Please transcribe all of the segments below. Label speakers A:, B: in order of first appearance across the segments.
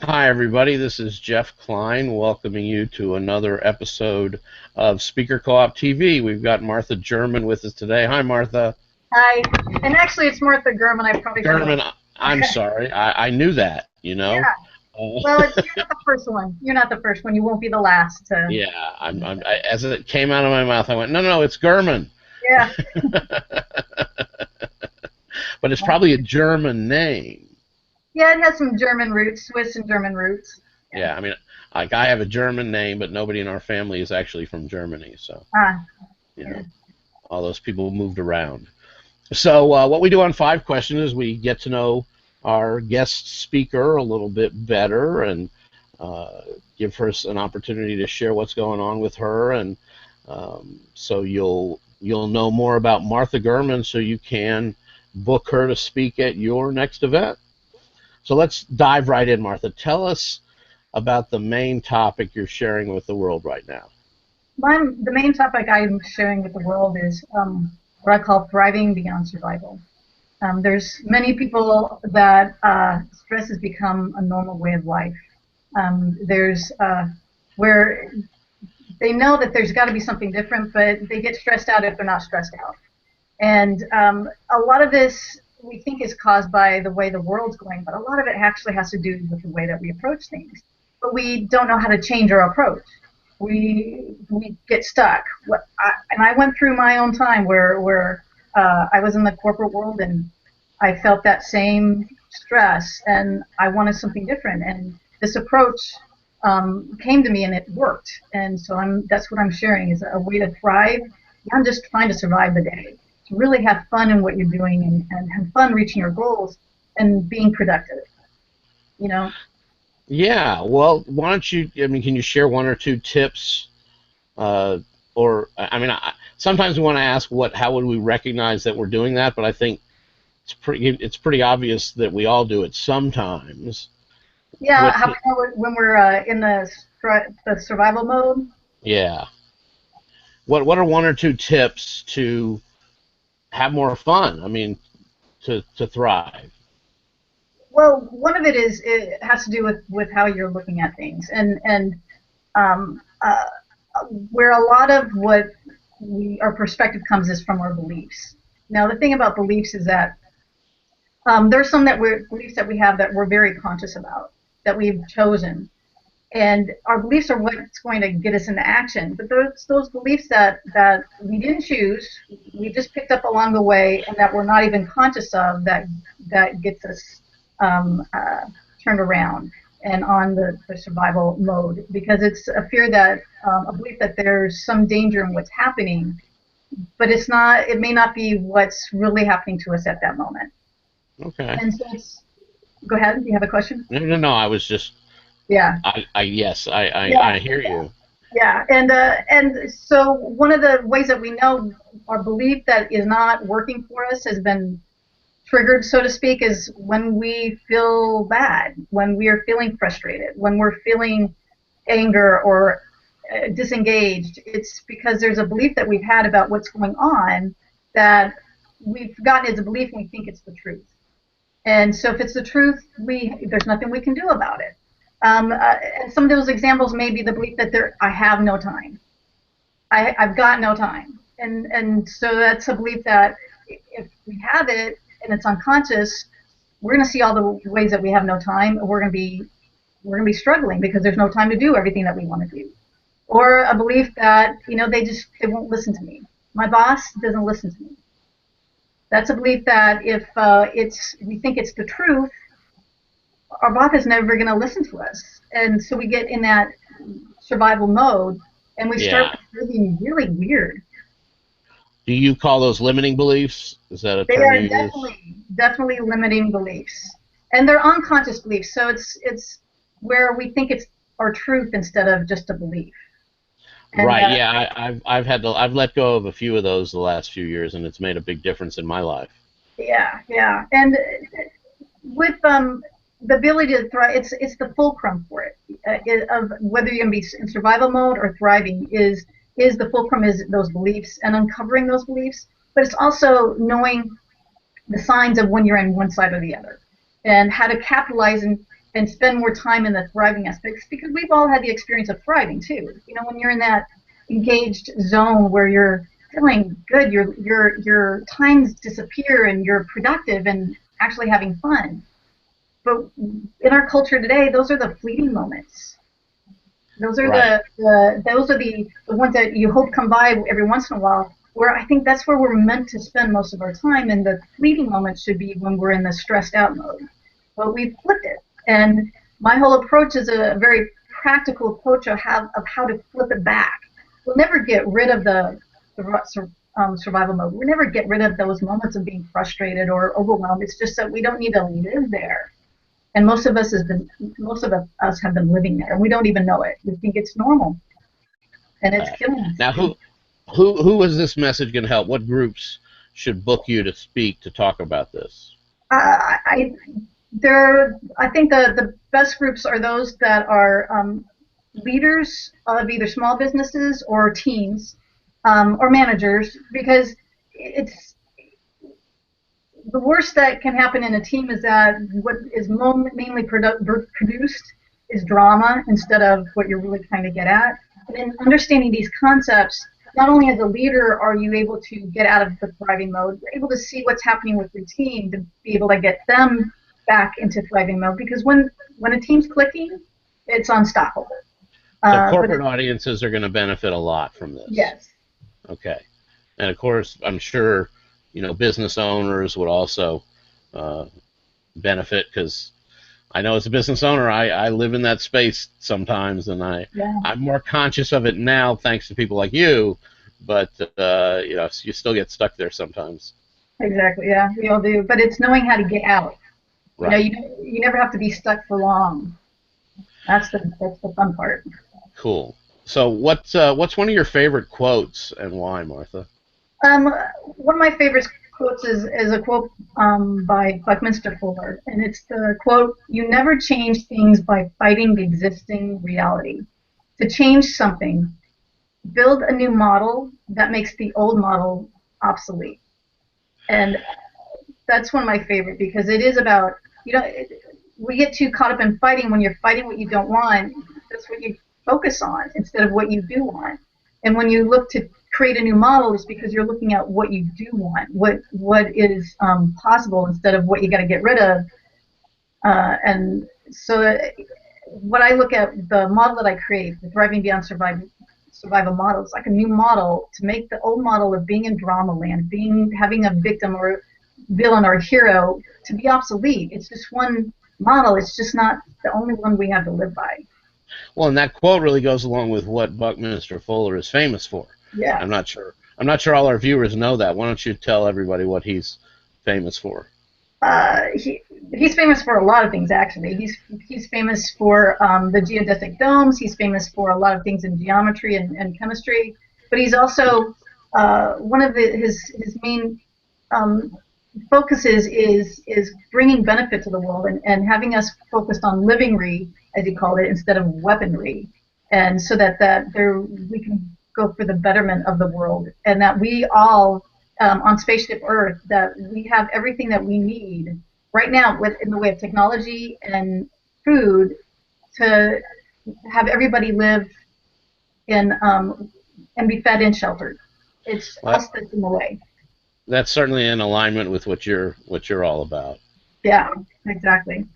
A: Hi, everybody. This is Jeff Klein welcoming you to another episode of Speaker Co-op TV. We've got Martha German with us today. Hi, Martha.
B: Hi, and actually it's Martha German. I probably should
A: German, I'm
B: have.
A: sorry. I knew that, you know.
B: Yeah. Well, you're not the first one. You're not the first one. You won't be the last to.
A: Yeah, as it came out of my mouth, I went, no, no, no, it's German.
B: Yeah.
A: But it's probably a German name.
B: Yeah, it has some German roots, Swiss and German roots. Yeah.
A: Yeah, I mean, like I have a German name, but nobody in our family is actually from Germany. So,
B: Ah.
A: you
B: Yeah.
A: know, all those people moved around. So what we do on Five Questions is we get to know our guest speaker a little bit better and uh, give her an opportunity to share what's going on with her, and so you'll know more about Martha Gurman, so you can book her to speak at your next event. So let's dive right in, Martha. Tell us about the main topic you're sharing with the world right now.
B: The main topic I'm sharing with the world is what I call thriving beyond survival. There's many people that stress has become a normal way of life. There's where they know that there's got to be something different, but they get stressed out if they're not stressed out. And a lot of this we think is caused by the way the world's going, but a lot of it actually has to do with the way that we approach things. But we don't know how to change our approach. We get stuck. And I went through my own time where I was in the corporate world and I felt that same stress, and I wanted something different. And this approach came to me, and it worked. And so that's what I'm sharing is a way to thrive. I'm just trying to survive the day, to really have fun in what you're doing and have fun reaching your goals and being productive. You know?
A: Yeah, well, why don't you? I mean, can you share one or two tips? Uh, or I mean, sometimes we want to ask how would we recognize that we're doing that, but I think it's pretty obvious that we all do it sometimes.
B: Yeah.
A: What?
B: How we know when we're in the survival mode?
A: Yeah. What are one or two tips to have more fun? I mean, to thrive.
B: Well, one of it has to do with how you're looking at things, and um, uh, where a lot of what our perspective comes is from our beliefs. Now, the thing about beliefs is that there's some beliefs that we have that we're very conscious about, that we've chosen, and our beliefs are what's going to get us into action. But those beliefs that we didn't choose, we just picked up along the way, and that we're not even conscious of, that gets us um, uh, turned around and on the survival mode, because it's a fear that a belief that there's some danger in what's happening, but it's not. It may not be what's really happening to us at that moment.
A: Okay.
B: And so go ahead. Do you have a question?
A: No, no, no. I was just.
B: Yeah.
A: Yes.
B: Yeah.
A: I hear you.
B: Yeah, and so one of the ways that we know our belief that is not working for us has been triggered, so to speak, is when we feel bad, when we are feeling frustrated, when we're feeling anger or disengaged. It's because there's a belief that we've had about what's going on that we've gotten as a belief and we think it's the truth. And so if it's the truth, there's nothing we can do about it. And some of those examples may be the belief that I have no time. I've got no time. And so that's a belief that if we have it and it's unconscious, we're going to see all the ways that we have no time, and we're going to be struggling because there's no time to do everything that we want to do. Or a belief that they won't listen to me. My boss doesn't listen to me. That's a belief that if we think it's the truth, our boss is never going to listen to us, and so we get in that survival mode, and we start
A: Yeah.
B: behaving really weird.
A: Do you call those limiting beliefs? Is that a
B: They
A: term
B: are
A: you use?
B: definitely limiting beliefs, and they're unconscious beliefs. So it's where we think it's our truth instead of just a belief. And
A: Right. Yeah. I've let go of a few of those the last few years, and it's made a big difference in my life.
B: yeah, yeah, and with the ability to thrive, it's the fulcrum for it, of whether you're going to be in survival mode or thriving is the fulcrum is those beliefs and uncovering those beliefs, but it's also knowing the signs of when you're in one side or the other, and how to capitalize and spend more time in the thriving aspects, because we've all had the experience of thriving too. You know, when you're in that engaged zone where you're feeling good, your times disappear and you're productive and actually having fun. But in our culture today, those are the fleeting moments. Those are
A: Right.
B: the ones that you hope come by every once in a while. Where I think that's where we're meant to spend most of our time, and the fleeting moments should be when we're in the stressed out mode. But we've flipped it, and my whole approach is a very practical approach of how to flip it back. We'll never get rid of the survival mode. We'll never get rid of those moments of being frustrated or overwhelmed. It's just that we don't need to live there. And most of us have been living there, and we don't even know it. We think it's normal, and it's killing us.
A: Now, who is this message going to help? What groups should book you to speak to talk about this?
B: I I think the best groups are those that are leaders of either small businesses or teams or managers, because it's the worst that can happen in a team is that what is mainly produced is drama instead of what you're really trying to get at. And in understanding these concepts, not only as a leader are you able to get out of the thriving mode, you're able to see what's happening with your team to be able to get them back into thriving mode. Because when a team's clicking, it's unstoppable.
A: So corporate audiences are going to benefit a lot from this.
B: Yes.
A: Okay. And of course, I'm sure, business owners would also benefit, because I know as a business owner, I live in that space sometimes, and I'm more conscious of it now thanks to people like you, but you still get stuck there sometimes.
B: Exactly. Yeah, we all do. But it's knowing how to get out.
A: Right.
B: You never have to be stuck for long. That's the fun part.
A: Cool. So what's one of your favorite quotes and why, Martha?
B: One of my favorite quotes is a quote by Buckminster Fuller, and it's the quote: "You never change things by fighting the existing reality. To change something, build a new model that makes the old model obsolete." And that's one of my favorite, because it is about, we get too caught up in fighting. When you're fighting what you don't want, that's what you focus on instead of what you do want. And when you look to create a new model, it's because you're looking at what you do want, what is possible, instead of what you got to get rid of. And so what I look at, the model that I create, the Thriving Beyond Survival model, is like a new model to make the old model of being in drama land, having a victim or villain or hero, to be obsolete. It's just one model. It's just not the only one we have to live by.
A: Well, and that quote really goes along with what Buckminster Fuller is famous for.
B: Yeah.
A: I'm not sure all our viewers know that. Why don't you tell everybody what he's famous for?
B: He's famous for a lot of things, actually. He's famous for the geodesic domes. He's famous for a lot of things in geometry and chemistry. But he's also one of his main focuses is bringing benefit to the world, and having us focused on livingry, as he called it, instead of weaponry, and so that we can go for the betterment of the world, and that we all on Spaceship Earth, that we have everything that we need right now in the way of technology and food to have everybody live in and be fed and sheltered. It's us that's in the way.
A: That's certainly in alignment with what you're all about.
B: Yeah, exactly.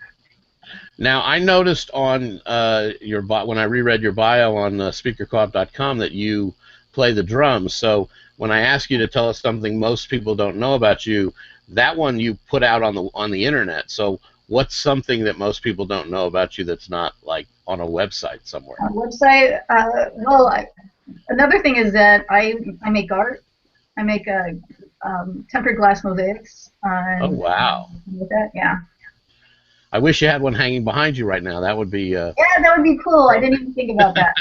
A: Now, I noticed on when I reread your bio on speakercoop.com that you play the drums. So when I ask you to tell us something most people don't know about you, that one you put out on the internet. So what's something that most people don't know about you that's not like on a website somewhere?
B: A website. Another thing is that I make art. I make tempered glass mosaics.
A: Oh, wow.
B: With that, yeah.
A: I wish you had one hanging behind you right now. That would be.
B: Yeah, that would be cool. I didn't even think about that.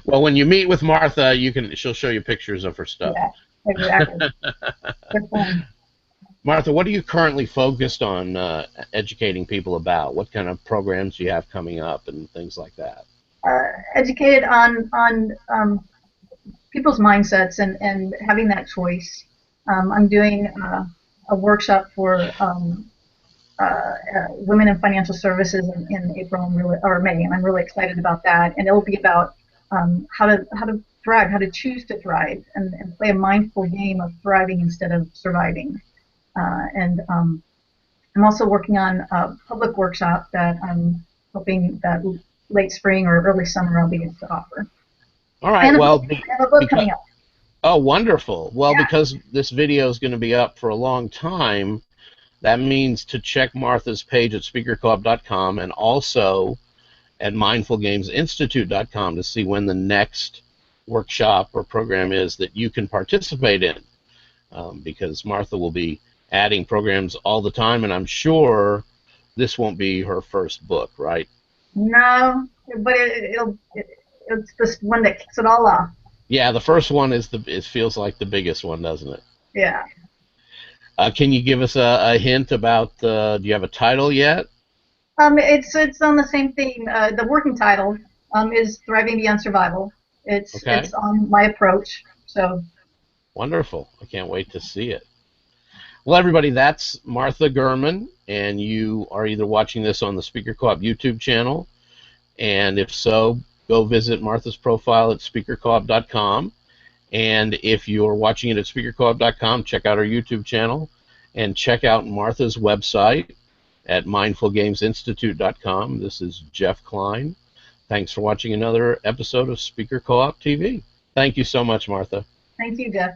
A: Well, when you meet with Martha, she'll show you pictures of her stuff.
B: Yeah, exactly. Good fun.
A: Martha, what are you currently focused on educating people about? What kind of programs do you have coming up and things like that?
B: Educated on people's mindsets and having that choice. I'm doing a workshop for Women in Financial Services in April or May, and I'm really excited about that. And it will be about how to thrive, how to choose to thrive, and play a mindful game of thriving instead of surviving. And I'm also working on a public workshop that I'm hoping that late spring or early summer I'll be able to offer.
A: All right.
B: And
A: Well,
B: I have a book coming up.
A: oh, wonderful. Well,
B: Yeah.
A: because this video is going to be up for a long time, that means to check Martha's page at speakercoop.com and also at mindfulgamesinstitute.com to see when the next workshop or program is that you can participate in, because Martha will be adding programs all the time, and I'm sure this won't be her first book, right?
B: No, but it's this one that kicks it all off.
A: Yeah, the first one it feels like the biggest one, doesn't it?
B: Yeah.
A: Can you give us a hint about do you have a title yet?
B: It's on the same theme. The working title is Thriving Beyond Survival.
A: Okay.
B: It's on my approach. So
A: Wonderful. I can't wait to see it. Well, everybody, that's Martha Germann, and you are either watching this on the Speaker Co-op YouTube channel, and if so, go visit Martha's profile at speakercoop.com. And if you're watching it at speakercoop.com, check out our YouTube channel and check out Martha's website at mindfulgamesinstitute.com. This is Jeff Klein. Thanks for watching another episode of Speaker Co-op TV. Thank you so much, Martha.
B: thank you, Jeff.